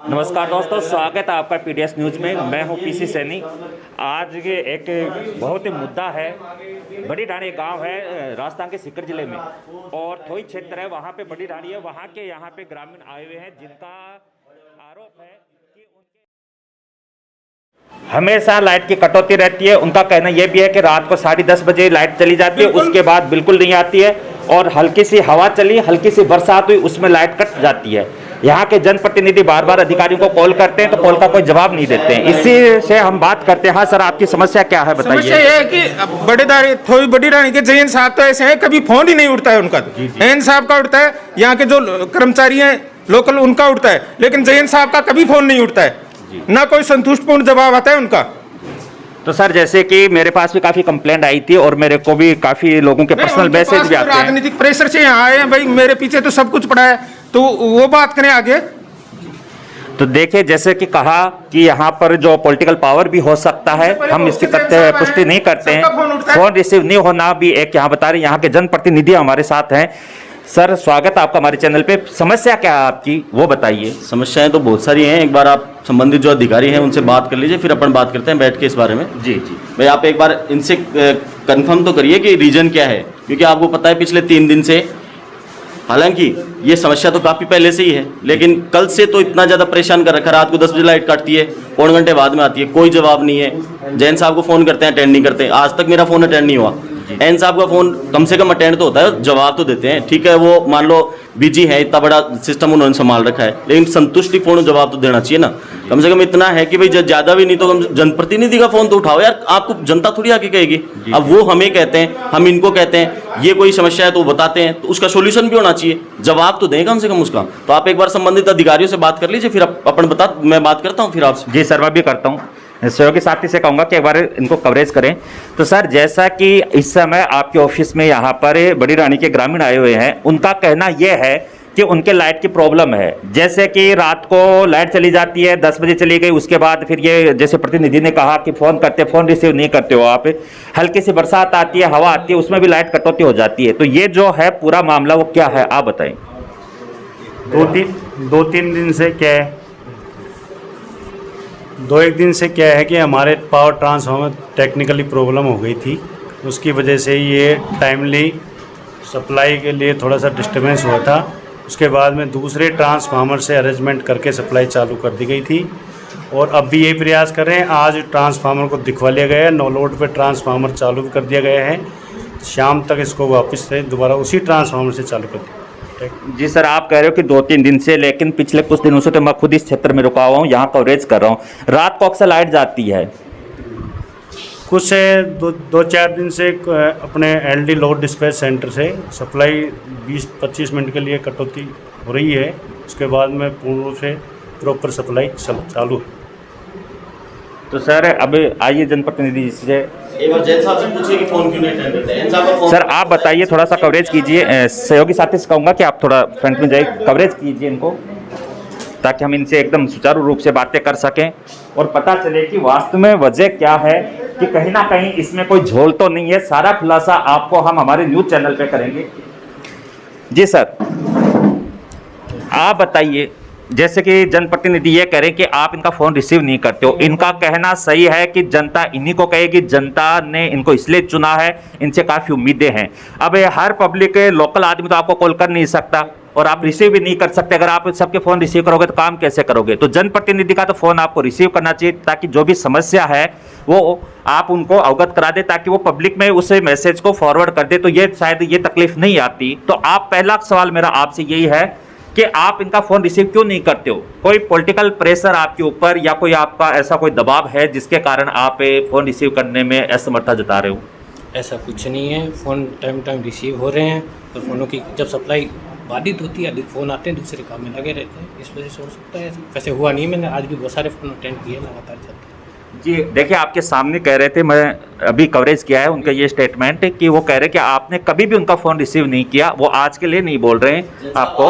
नमस्कार दोस्तों, स्वागत है आपका पीडीएस न्यूज़ में। मैं हूं पीसी सैनी। आज ये एक बहुत ही मुद्दा है। बड़ी ढाणी गांव है राजस्थान के सीकर जिले में और थोई क्षेत्र है, वहां पे बड़ी ढाणी है। वहां के यहाँ पे ग्रामीण आए हुए हैं जिनका आरोप है कि उनके हमेशा लाइट की कटौती रहती है। उनका कहना यह भी है कि रात को 10:30 बजे लाइट चली जाती है, उसके बाद बिल्कुल नहीं आती है और हल्की सी हवा चली, हल्की सी बरसात हुई, उसमें लाइट कट जाती है। यहाँ के जनप्रतिनिधि बार बार अधिकारियों को कॉल करते हैं तो कॉल का कोई जवाब नहीं देते हैं। इसी से हम बात करते हैं। हाँ सर, आपकी समस्या क्या है बताइए। समस्या ये है कि थोड़ी बड़ी रानी के जैन साहब तो ऐसे हैं, कभी फोन ही नहीं उठता है उनका। जैन साहब का उठता है, यहाँ के जो कर्मचारी हैं लोकल उनका उठता है, लेकिन जैन साहब का कभी फोन नहीं उठता है, ना कोई संतुष्टपूर्ण जवाब आता है उनका। तो सर, जैसे कि मेरे पास भी काफी कंप्लेंट आई थी और मेरे को भी काफी लोगों के पर्सनल मैसेज भी आते हैं। राजनीतिक प्रेशर से यहाँ आए हैं भाई, मेरे पीछे तो सब कुछ पड़ा है, तो वो बात करें आगे। तो देखिए, जैसे कि कहा कि यहाँ पर जो पॉलिटिकल पावर भी हो सकता है, हम इसकी तथ्य पुष्टि नहीं करते हैं। फोन रिसीव नहीं होना भी एक यहाँ बता रहे, यहाँ के जनप्रतिनिधि हमारे साथ हैं। सर, स्वागत है आपका हमारे चैनल पे। समस्या क्या है आपकी, वो बताइए। समस्याएं तो बहुत सारी हैं। एक बार आप संबंधित जो अधिकारी हैं उनसे बात कर लीजिए, फिर अपन बात करते हैं बैठ के इस बारे में। जी जी भाई, आप एक बार इनसे कंफर्म तो करिए कि रीजन क्या है, क्योंकि आपको पता है पिछले 3 दिन से, हालांकि ये समस्या तो काफ़ी पहले से ही है, लेकिन कल से तो इतना ज़्यादा परेशान कर रखा। रात को 10 बजे लाइट काटती है, पौन घंटे बाद में आती है, कोई जवाब नहीं है। जैन साहब को फ़ोन करते हैं, अटेंड नहीं करते। आज तक मेरा फ़ोन अटेंड नहीं हुआ। एन साहब का फ़ोन कम से कम अटेंड तो होता है, जवाब तो देते हैं। ठीक है, वो मान लो बिजी है, इतना बड़ा सिस्टम उन्होंने संभाल रखा है, लेकिन संतुष्टिपूर्ण जवाब तो देना चाहिए ना। कम से कम इतना है कि भाई ज़्यादा भी नहीं तो कम जनप्रतिनिधि का फ़ोन तो उठाओ यार। आपको जनता थोड़ी आके कहेगी। अब वो हमें कहते हैं, हम इनको कहते हैं, ये कोई समस्या है तो बताते हैं, तो उसका सोल्यूशन भी होना चाहिए, जवाब तो दें कम से कम उसका। तो आप एक बार संबंधित अधिकारियों से बात कर लीजिए, फिर मैं बात करता हूँ फिर आपसे। जी सर, मैं भी करता हूँ। सहयोगी साथी से कहूँगा कि एक बार इनको कवरेज करें। तो सर, जैसा कि इस समय आपके ऑफिस में यहाँ पर बड़ी ढाणी के ग्रामीण आए हुए हैं, उनका कहना यह है कि उनके लाइट की प्रॉब्लम है। जैसे कि रात को लाइट चली जाती है, 10 बजे चली गई, उसके बाद फिर ये जैसे प्रतिनिधि ने कहा कि फ़ोन करते, फ़ोन रिसीव नहीं करते हो आप। हल्की सी बरसात आती है, हवा आती है, उसमें भी लाइट कटौती हो जाती है। तो ये जो है पूरा मामला वो क्या है, आप बताएं। 2-3 दिन से क्या है, 2-1 दिन से क्या है कि हमारे पावर ट्रांसफार्मर टेक्निकली प्रॉब्लम हो गई थी। उसकी वजह से ये टाइमली सप्लाई के लिए थोड़ा सा डिस्टर्बेंस हुआ था। उसके बाद में दूसरे ट्रांसफार्मर से अरेंजमेंट करके सप्लाई चालू कर दी गई थी और अब भी यही प्रयास कर रहे हैं। आज ट्रांसफार्मर को दिखवा लिया गया है, 9 लोड पे ट्रांसफार्मर चालू कर दिया गया है। शाम तक इसको वापस से दोबारा उसी ट्रांसफार्मर से चालू कर दिया। जी सर, आप कह रहे हो कि 2-3 दिन से, लेकिन पिछले कुछ दिनों से तो मैं खुद इस क्षेत्र में रुका हुआ हूँ, यहाँ कवरेज कर रहा हूँ। रात को अक्सर लाइट जाती है। कुछ से 2-4 दिन से अपने एलडी लोड डिस्पैच सेंटर से सप्लाई 20-25 मिनट के लिए कटौती हो रही है। उसके बाद में पूर्ण रूप से प्रॉपर सप्लाई चालू है। तो सर, अब आइए जनप्रतिनिधि से एक बार जैन साहब से पूछिए कि फोन क्यों नहीं अटेंड करते हैं। साहब का फोन। सर, आप बताइए, थोड़ा सा कवरेज कीजिए। सहयोगी साथी से कहूँगा कि आप थोड़ा फ्रंट में जाइए, कवरेज कीजिए इनको, ताकि हम इनसे एकदम सुचारू रूप से बातें कर सकें और पता चले कि वास्तव में वजह क्या है, कि कहीं ना कहीं इसमें कोई झोल तो नहीं है। सारा खुलासा आपको हम हमारे न्यूज़ चैनल पे करेंगे। जी सर, आप बताइए। जैसे कि जनप्रतिनिधि ये कह रहे हैं कि आप इनका फ़ोन रिसीव नहीं करते हो। इनका कहना सही है कि जनता इन्हीं को कहेगी, जनता ने इनको इसलिए चुना है, इनसे काफ़ी उम्मीदें हैं। अब हर पब्लिक लोकल आदमी तो आपको कॉल कर नहीं सकता और आप रिसीव भी नहीं कर सकते। अगर आप सबके फ़ोन रिसीव करोगे तो काम कैसे करोगे। तो जनप्रतिनिधि का तो फ़ोन आपको रिसीव करना चाहिए, ताकि जो भी समस्या है वो आप उनको अवगत करा दे, ताकि वो पब्लिक में उस मैसेज को फॉरवर्ड कर दे, तो ये शायद ये तकलीफ नहीं आती। तो आप, पहला सवाल मेरा आपसे यही है कि आप इनका फ़ोन रिसीव क्यों नहीं करते हो। कोई पॉलिटिकल प्रेशर आपके ऊपर या कोई आपका ऐसा कोई दबाव है जिसके कारण आप फ़ोन रिसीव करने में असमर्थता जता रहे हो। ऐसा कुछ नहीं है, फ़ोन टाइम रिसीव हो रहे हैं और फ़ोनों की जब सप्लाई बाधित होती है, अधिक फ़ोन आते हैं, दूसरे काम में लगे रहते हैं, इस वजह से हो सकता है। वैसे हुआ नहीं, मैंने आज भी बहुत सारे फ़ोन अटेंड किए लगातार चलते हैं। जी देखिए, आपके सामने कह रहे थे, मैं अभी कवरेज किया है उनका ये स्टेटमेंट, कि वो कह रहे कि आपने कभी भी उनका फ़ोन रिसीव नहीं किया। वो आज के लिए नहीं बोल रहे हैं आपको।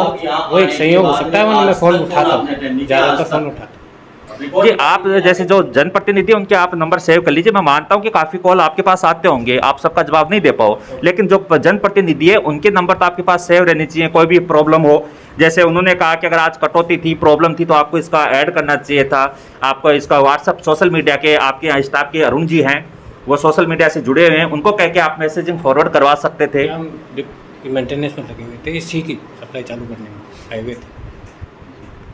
वो एक संयोग हो सकता है, वरना मैं फ़ोन उठाता हूँ, ज़्यादातर फ़ोन उठाता हूँ। कि आप जैसे जो जनप्रतिनिधि उनके आप नंबर सेव कर लीजिए। मैं मानता हूं कि काफ़ी कॉल आपके पास आते होंगे, आप सबका जवाब नहीं दे पाओ, लेकिन जो जनप्रतिनिधि है उनके नंबर तो आपके पास सेव रहने चाहिए। कोई भी प्रॉब्लम हो, जैसे उन्होंने कहा कि अगर आज कटौती थी, प्रॉब्लम थी, तो आपको इसका ऐड करना चाहिए था। आपको इसका व्हाट्सअप सोशल मीडिया के आपके स्टाफ के अरुण जी हैं, वो सोशल मीडिया से जुड़े हुए हैं, उनको कह के आप मैसेजिंग फॉरवर्ड करवा सकते थे। हम मेंटेनेंस में लगे हुए थे, इसी की सप्लाई चालू करने में आए हुए थे।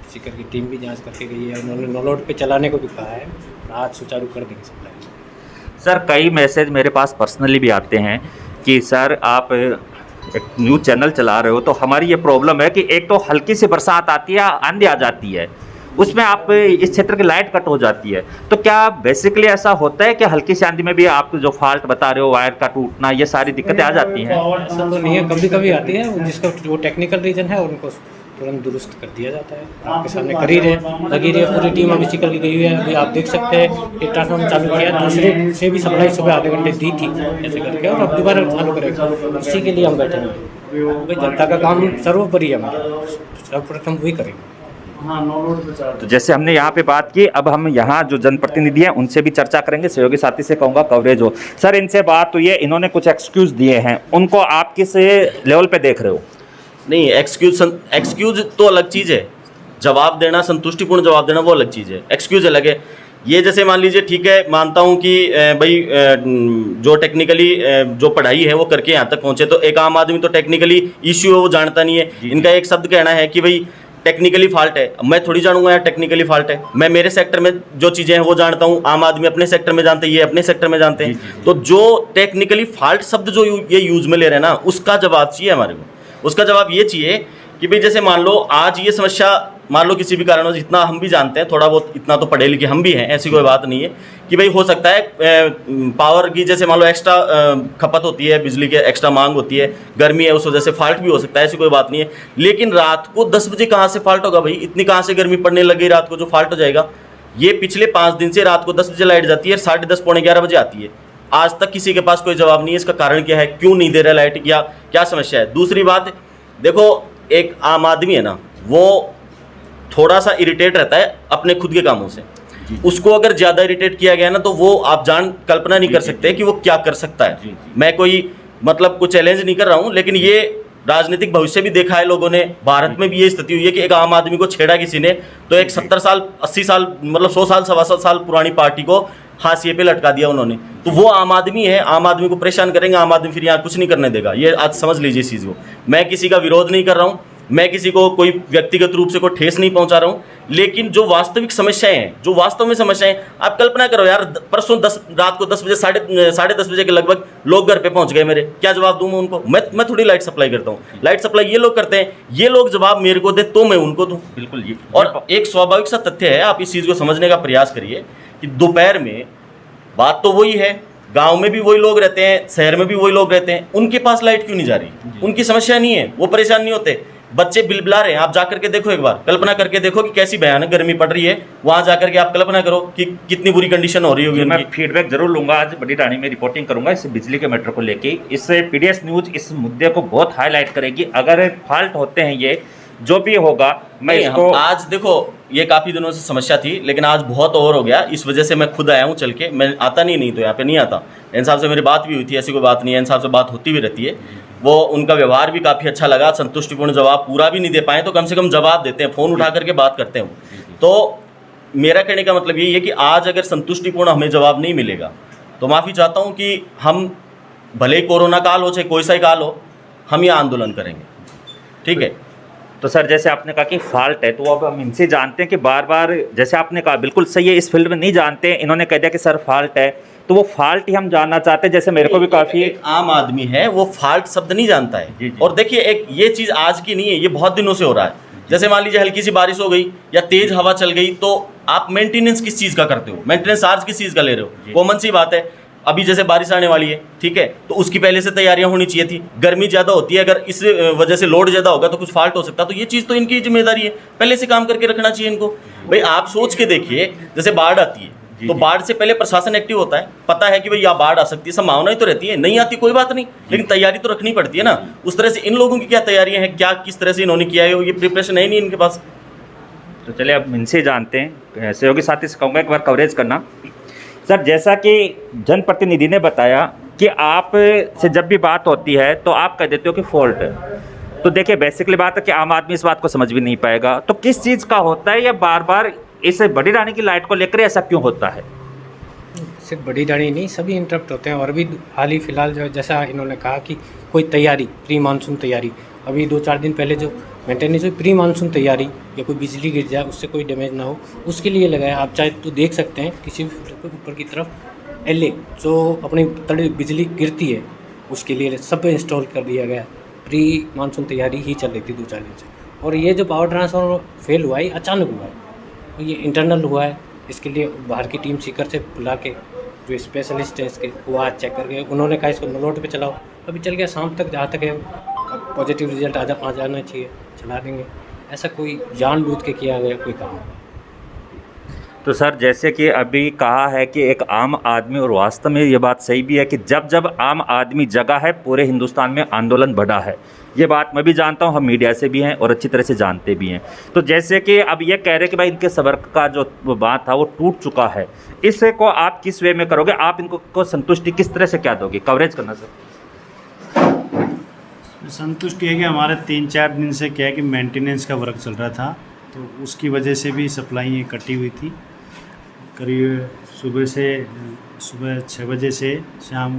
इसी करके टीम भी जांच करके गई है, उन्होंने नो लोड पे चलाने को भी कहा है, आज सुचारू कर देंगे सप्लाई। सर कई मैसेज मेरे पास पर्सनली भी आते हैं कि सर आप एक न्यूज़ चैनल चला रहे हो तो हमारी ये प्रॉब्लम है कि एक तो हल्की सी बरसात आती है, आंधी आ जाती है, उसमें आप इस क्षेत्र की लाइट कट हो जाती है। तो क्या बेसिकली ऐसा होता है कि हल्की सी आंधी में भी आप जो फॉल्ट बता रहे हो, वायर का टूटना, ये सारी दिक्कतें आ जाती हैं? ऐसा तो नहीं है, कभी कभी आती है, जिसका वो टेक्निकल रीजन है उनको तुरंत दुरुस्त कर दिया जाता है। आपके सामने कर ही रहे, लगी रही है पूरी टीम, अभी इसी करके गई हुई है। अभी आप देख सकते हैं एक ट्रांसफार्मर चालू किया, दूसरे से भी सप्लाई सुबह आधे घंटे दी थी ऐसे करके, और अब दोबारा चालू करेगा। इसी के लिए हम बैठे हैं भाई, जनता का काम सर्वोपरि है, हमारा सर्वप्रथम वही करेंगे। तो जैसे हमने यहाँ पे बात की, अब हम यहाँ जो जनप्रतिनिधि हैं उनसे भी चर्चा करेंगे। सहयोगी साथी से कहूँगा कवरेज हो। सर इनसे बात हुई है, इन्होंने कुछ एक्सक्यूज दिए हैं, उनको आप किस लेवल पे देख रहे हो? नहीं, एक्सक्यूज तो अलग चीज़ है, जवाब देना, संतुष्टिपूर्ण जवाब देना वो अलग चीज़ है, एक्सक्यूज अलग है। ये जैसे मान लीजिए, ठीक है, मानता हूँ कि भाई जो टेक्निकली जो पढ़ाई है वो करके यहाँ तक पहुँचे, तो एक आम आदमी तो टेक्निकली इश्यू है वो जानता नहीं है। इनका एक शब्द कहना है कि भाई टेक्निकली फॉल्ट है, मैं थोड़ी जानूंगा यार टेक्निकली फॉल्ट है। मैं मेरे सेक्टर में जो चीज़ें हैं वो जानता हूँ, आम आदमी अपने सेक्टर में जानते हैं, ये अपने सेक्टर में जानते हैं। तो जो टेक्निकली फॉल्ट शब्द जो ये यूज में ले रहे हैं ना, उसका जवाब चाहिए हमारे को। उसका जवाब ये चाहिए कि भाई जैसे मान लो आज ये समस्या, मान लो किसी भी कारण से, इतना हम भी जानते हैं थोड़ा बहुत, इतना तो पढ़े लिखे हम भी हैं, ऐसी कोई बात नहीं है कि भाई हो सकता है पावर की जैसे मान लो एक्स्ट्रा खपत होती है, बिजली की एक्स्ट्रा मांग होती है, गर्मी है, उस वजह से फॉल्ट भी हो सकता है, ऐसी कोई बात नहीं है। लेकिन रात को 10 बजे कहाँ से फॉल्ट होगा भाई? इतनी कहाँ से गर्मी पड़ने लगी रात को जो फॉल्ट हो जाएगा? ये पिछले 5 दिन से रात को 10 बजे लाइट जाती है, 10:30 पौने 11 बजे आती है। आज तक किसी के पास कोई जवाब नहीं है। इसका कारण क्या है, क्यों नहीं दे रहा लाइट, या क्या समस्या है? दूसरी बात, देखो एक आम आदमी है ना, वो थोड़ा सा इरिटेट रहता है अपने खुद के कामों से। उसको अगर ज़्यादा इरिटेट किया गया ना, तो वो आप कल्पना नहीं कर सकते कि वो क्या कर सकता है। मैं कोई मतलब कुछ चैलेंज नहीं कर रहा हूँ, लेकिन ये राजनीतिक भविष्य भी देखा है लोगों ने। भारत में भी ये स्थिति हुई है कि एक आम आदमी को छेड़ा किसी ने, तो एक 70 साल 80 साल मतलब 100 साल 125 साल पुरानी पार्टी को हाशिए पे लटका दिया उन्होंने। तो वो आम आदमी है, आम आदमी को परेशान करेंगे, आम आदमी फिर यहाँ कुछ नहीं करने देगा। ये आज समझ लीजिए इस चीज़ को। मैं किसी का विरोध नहीं कर रहा हूँ, मैं किसी को कोई व्यक्तिगत रूप से कोई ठेस नहीं पहुंचा रहा हूँ, लेकिन जो वास्तविक समस्याएं हैं, जो वास्तव में समस्याएं, आप कल्पना करो यार, परसों रात को 10 बजे साढ़े 10 बजे के लगभग लोग घर पे पहुंच गए मेरे, क्या जवाब दूं मैं उनको? मैं थोड़ी लाइट सप्लाई करता हूँ, लाइट सप्लाई ये लोग करते हैं। ये लोग जवाब मेरे को दे तो मैं उनको दूं। बिल्कुल जी। और एक स्वाभाविक सा तथ्य है, आप इस चीज़ को समझने का प्रयास करिए कि दोपहर में बात तो वही है, गांव में भी वही लोग रहते हैं, शहर में भी वही लोग रहते हैं, उनके पास लाइट क्यों नहीं जा रही? उनकी समस्या नहीं है, वो परेशान नहीं होते। बच्चे बिलबिला रहे हैं, आप जाकर के देखो, एक बार कल्पना करके देखो कि कैसी भयानक गर्मी पड़ रही है। वहां जाकर के आप कल्पना करो कि कितनी बुरी कंडीशन हो रही होगी। मैं फीडबैक जरूर लूंगा, आज बड़ी रानी में रिपोर्टिंग करूंगा इस बिजली के मैटर को लेके। इससे पीडीएस न्यूज इस मुद्दे को बहुत हाईलाइट करेगी। अगर फॉल्ट होते हैं, ये जो भी होगा, मैं इसको आज देखो, ये काफ़ी दिनों से समस्या थी, लेकिन आज बहुत ओवर हो गया। इस वजह से मैं खुद आया हूँ चल के। मैं आता नहीं तो यहाँ पे नहीं आता। एन साहब से मेरी बात भी हुई थी, ऐसी कोई बात नहीं है, एन साहब से बात होती भी रहती है। वो उनका व्यवहार भी काफ़ी अच्छा लगा। संतुष्टिपूर्ण जवाब पूरा भी नहीं दे पाए तो कम से कम जवाब देते हैं, फ़ोन उठा करके बात करते हैं। तो मेरा कहने का मतलब यही है कि आज अगर संतुष्टिपूर्ण हमें जवाब नहीं मिलेगा तो माफ़ी चाहता हूँ कि हम, भले ही कोरोना काल हो चाहे कोई सा ही काल हो, हम ये आंदोलन करेंगे। ठीक है। तो सर जैसे आपने कहा कि फॉल्ट है, तो अब हम इनसे जानते हैं कि बार बार, जैसे आपने कहा बिल्कुल सही है, इस फील्ड में नहीं जानते, इन्होंने कह दिया कि सर फॉल्ट है, तो वो फॉल्ट ही हम जानना चाहते हैं। जैसे मेरे को भी काफ़ी, एक आम आदमी है वो फॉल्ट शब्द नहीं जानता है। जी। और देखिए, एक ये चीज़ आज की नहीं है, ये बहुत दिनों से हो रहा है। जैसे मान लीजिए हल्की सी बारिश हो गई या तेज हवा चल गई, तो आप मेंटेनेंस किस चीज़ का करते हो? मेंटेनेंस चार्ज किस चीज़ का ले रहे हो? कॉमन सी बात है। अभी जैसे बारिश आने वाली है, ठीक है, तो उसकी पहले से तैयारियां होनी चाहिए थी। गर्मी ज़्यादा होती है, अगर इस वजह से लोड ज़्यादा होगा तो कुछ फॉल्ट हो सकता है। तो ये चीज़ तो इनकी जिम्मेदारी है, पहले से काम करके रखना चाहिए इनको। भाई आप सोच के देखिए, जैसे बाढ़ आती है तो बाढ़ से पहले प्रशासन एक्टिव होता है, पता है कि भाई यहाँ बाढ़ आ सकती है, संभावना ही तो रहती है। नहीं आती कोई बात नहीं, लेकिन तैयारी तो रखनी पड़ती है ना। उस तरह से इन लोगों की क्या तैयारियां हैं, क्या किस तरह से इन्होंने किया है, ये प्रिपरेशन है नहीं इनके पास। तो चलिए अब इनसे जानते हैं। सहयोगी साथी से कहूँगा एक बार कवरेज करना। सर, जैसा कि जनप्रतिनिधि ने बताया कि आप से जब भी बात होती है तो आप कह देते हो कि फॉल्ट है, तो देखिए बेसिकली बात है कि आम आदमी इस बात को समझ भी नहीं पाएगा। तो किस चीज़ का होता है या बार बार इस बड़ी रानी की लाइट को लेकर ऐसा क्यों होता है? सिर्फ बड़ी रानी नहीं, सभी इंटरप्ट होते हैं। और अभी हाल ही फिलहाल जो जैसा इन्होंने कहा कि कोई तैयारी, प्री मानसून तैयारी, अभी 2-4 दिन पहले जो मेंटेनेंस हुई प्री मानसून तैयारी, या कोई बिजली गिर जाए उससे कोई डैमेज ना हो, उसके लिए लगाया। आप चाहे तो देख सकते हैं किसी भी ऊपर की तरफ एलए जो अपनी तड़ी बिजली गिरती है उसके लिए सब इंस्टॉल कर दिया गया। प्री मानसून तैयारी ही चल रही थी 2-4 दिन से। और ये जो पावर ट्रांसफार्मर फेल हुआ है अचानक हुआ है, ये इंटरनल हुआ है। इसके लिए बाहर की टीम सीकर से बुला के जो स्पेशलिस्ट है इसके वो आज चेक करके उन्होंने कहा इसको लोड पे चलाओ। अभी चल गया शाम तक, जहाँ तक है पॉजिटिव रिजल्ट आ जाना चाहिए, चला देंगे। ऐसा कोई जानबूझ के किया गया कोई काम नहीं। तो सर, जैसे कि अभी कहा है कि एक आम आदमी, और वास्तव में ये बात सही भी है कि जब जब आम आदमी जगा है पूरे हिंदुस्तान में आंदोलन बढ़ा है। ये बात मैं भी जानता हूँ, हम मीडिया से भी हैं और अच्छी तरह से जानते भी हैं। तो जैसे कि अब ये कह रहे कि भाई इनके सबर का जो बात था वो टूट चुका है, इससे को आप किस वे में करोगे? आप इनको को संतुष्टि किस तरह से क्या दोगे? कवरेज करना सर। संतुष्टि है कि हमारे 3-4 दिन से क्या है कि मेंटेनेंस का वर्क चल रहा था, तो उसकी वजह से भी सप्लाई कटी हुई थी। करीब सुबह 6 बजे से शाम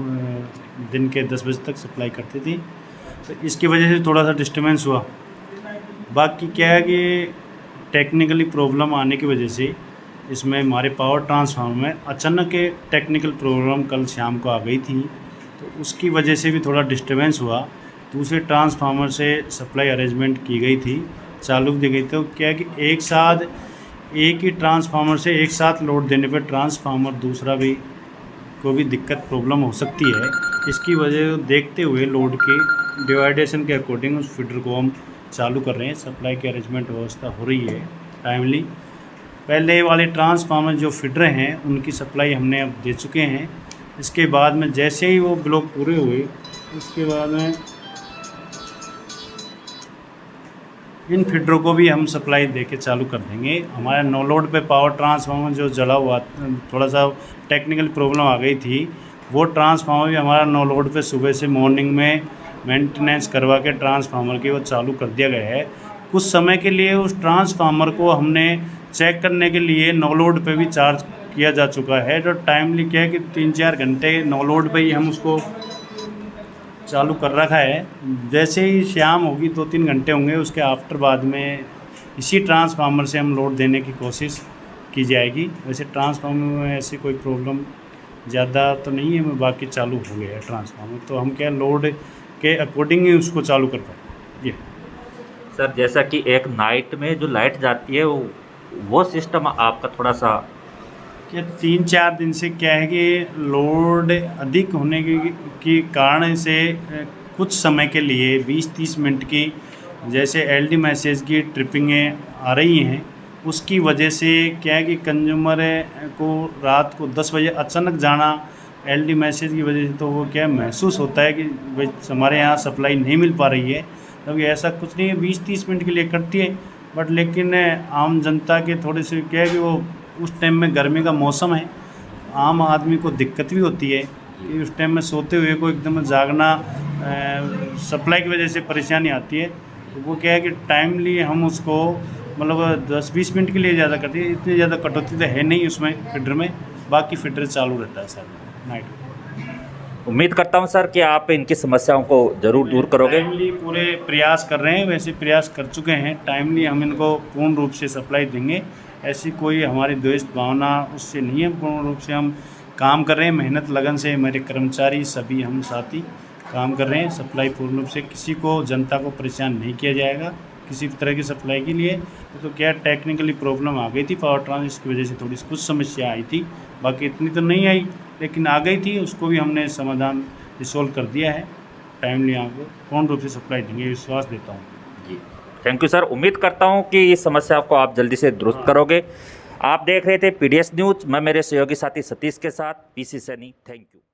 दिन के 10 बजे तक सप्लाई करती थी, तो इसकी वजह से थोड़ा सा डिस्टर्बेंस हुआ। बाकी क्या है कि टेक्निकली प्रॉब्लम आने की वजह से इसमें हमारे पावर ट्रांसफार्मर में अचानक टेक्निकल प्रॉब्लम कल शाम को आ गई थी, तो उसकी वजह से भी थोड़ा डिस्टर्बेंस हुआ। दूसरे ट्रांसफार्मर से सप्लाई अरेंजमेंट की गई थी, चालू दी गई, तो क्या है कि एक ही ट्रांसफार्मर से एक साथ लोड देने पर ट्रांसफार्मर दूसरा भी को भी दिक्कत प्रॉब्लम हो सकती है। इसकी वजह देखते हुए लोड की डिवाइडेशन के अकॉर्डिंग उस फीडर को हम चालू कर रहे हैं। सप्लाई की अरेंजमेंट व्यवस्था हो रही है टाइमली। पहले वाले ट्रांसफार्मर जो फीडर हैं उनकी सप्लाई हमने अब दे चुके हैं। इसके बाद में जैसे ही वो ब्लॉक पूरे हुए उसके बाद में इन फीडरों को भी हम सप्लाई देके चालू कर देंगे। हमारे नो लोड पे पावर ट्रांसफार्मर जो जला हुआ, थोड़ा सा टेक्निकल प्रॉब्लम आ गई थी, वो ट्रांसफार्मर भी हमारा नो लोड पे सुबह से मॉर्निंग में मेंटेनेंस करवा के ट्रांसफार्मर की वो चालू कर दिया गया है। कुछ समय के लिए उस ट्रांसफार्मर को हमने चेक करने के लिए नो लोड पे भी चार्ज किया जा चुका है। जो टाइमली क्या है कि 3-4 घंटे नो लोड पे ही हम उसको चालू कर रखा है। जैसे ही शाम होगी 2-3 घंटे होंगे उसके आफ्टर बाद में इसी ट्रांसफार्मर से हम लोड देने की कोशिश की जाएगी। वैसे ट्रांसफार्मर में ऐसी कोई प्रॉब्लम ज़्यादा तो नहीं है, बाकी चालू हो गया है ट्रांसफार्मर, तो हम क्या लोड के अकॉर्डिंग ही उसको चालू कर पाए। ये सर, जैसा कि एक नाइट में जो लाइट जाती है वो सिस्टम आपका थोड़ा सा क्या 3-4 दिन से क्या है कि लोड अधिक होने की कारण से कुछ समय के लिए 20-30 मिनट की जैसे एलडी मैसेज की ट्रिपिंगें आ रही हैं, उसकी वजह से क्या है कि कंज्यूमर को रात को 10 बजे अचानक जाना एलडी मैसेज की वजह से, तो वो क्या महसूस होता है कि भाई हमारे यहाँ सप्लाई नहीं मिल पा रही है। क्योंकि ऐसा कुछ नहीं है, 20-30 मिनट के लिए करती है, बट लेकिन आम जनता के थोड़े से क्या है कि वो उस टाइम में गर्मी का मौसम है, आम आदमी को दिक्कत भी होती है कि उस टाइम में सोते हुए को एकदम जागना, सप्लाई की वजह से परेशानी आती है। तो वो क्या है कि टाइमली हम उसको मतलब 10-20 मिनट के लिए ज़्यादा करती है, इतनी ज़्यादा कटौती तो है नहीं उसमें फीडर में, बाकी फीडर चालू रहता है सर नाइट। उम्मीद करता हूं सर कि आप इनकी समस्याओं को ज़रूर दूर करोगे। टाइमली पूरे प्रयास कर रहे हैं, वैसे प्रयास कर चुके हैं। टाइमली हम इनको पूर्ण रूप से सप्लाई देंगे, ऐसी कोई हमारी द्वेष भावना उससे नहीं है। पूर्ण रूप से हम काम कर रहे हैं, मेहनत लगन से मेरे कर्मचारी सभी हम साथी काम कर रहे हैं। सप्लाई पूर्ण रूप से, किसी को जनता को परेशान नहीं किया जाएगा किसी तरह की सप्लाई के लिए। तो क्या टेक्निकली प्रॉब्लम आ गई थी पावर ट्रांस की वजह से, थोड़ी कुछ समस्या आई थी, बाकी इतनी तो नहीं आई लेकिन आ गई थी, उसको भी हमने समाधान रिसोल्व कर दिया है। टाइमली आपको पूर्ण रूप से सप्लाई देंगे, विश्वास देता हूँ जी। थैंक यू सर, उम्मीद करता हूं कि इस समस्या को आप जल्दी से दुरुस्त करोगे। आप देख रहे थे PDS न्यूज़, मैं मेरे सहयोगी साथी सतीश के साथ, PC सैनी। Thank you.